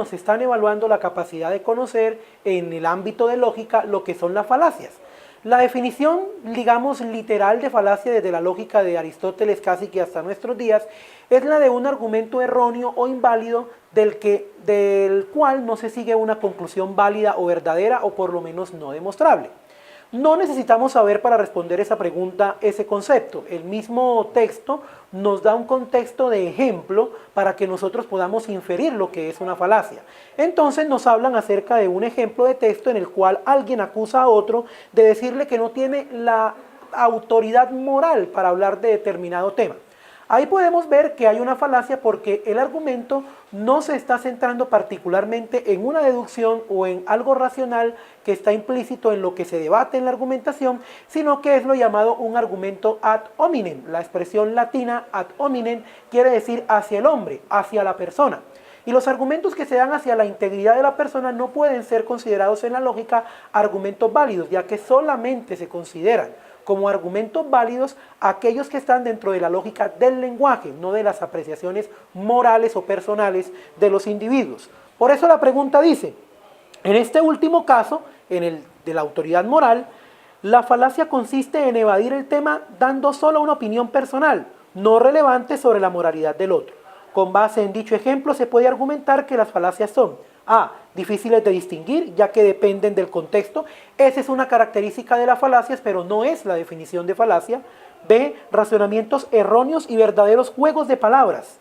nos están evaluando la capacidad de conocer en el ámbito de lógica lo que son las falacias. La definición, digamos, literal de falacia desde la lógica de Aristóteles casi que hasta nuestros días es la de un argumento erróneo o inválido del cual no se sigue una conclusión válida o verdadera o por lo menos no demostrable. No necesitamos saber para responder esa pregunta ese concepto. El mismo texto nos da un contexto de ejemplo para que nosotros podamos inferir lo que es una falacia. Entonces nos hablan acerca de un ejemplo de texto en el cual alguien acusa a otro de decirle que no tiene la autoridad moral para hablar de determinado tema. Ahí podemos ver que hay una falacia porque el argumento no se está centrando particularmente en una deducción o en algo racional que está implícito en lo que se debate en la argumentación, sino que es lo llamado un argumento ad hominem. La expresión latina ad hominem quiere decir hacia el hombre, hacia la persona. Y los argumentos que se dan hacia la integridad de la persona no pueden ser considerados en la lógica argumentos válidos, ya que solamente se consideran como argumentos válidos aquellos que están dentro de la lógica del lenguaje, no de las apreciaciones morales o personales de los individuos. Por eso la pregunta dice, en este último caso, en el de la autoridad moral, la falacia consiste en evadir el tema dando solo una opinión personal, no relevante sobre la moralidad del otro. Con base en dicho ejemplo se puede argumentar que las falacias son A. Difíciles de distinguir, ya que dependen del contexto. Esa es una característica de las falacias, pero no es la definición de falacia. B. Razonamientos erróneos y verdaderos juegos de palabras.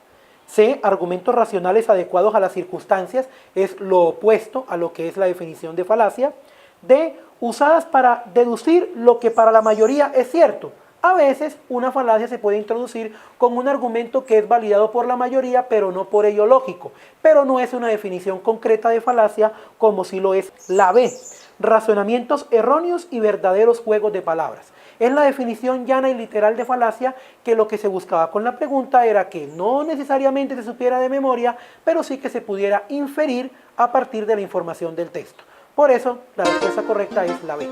C. Argumentos racionales adecuados a las circunstancias, es lo opuesto a lo que es la definición de falacia. D. Usadas para deducir lo que para la mayoría es cierto. A veces una falacia se puede introducir con un argumento que es validado por la mayoría, pero no por ello lógico. Pero no es una definición concreta de falacia como si lo es la B. Razonamientos erróneos y verdaderos juegos de palabras. Es la definición llana y literal de falacia que lo que se buscaba con la pregunta era que no necesariamente se supiera de memoria, pero sí que se pudiera inferir a partir de la información del texto. Por eso, la respuesta correcta es la B.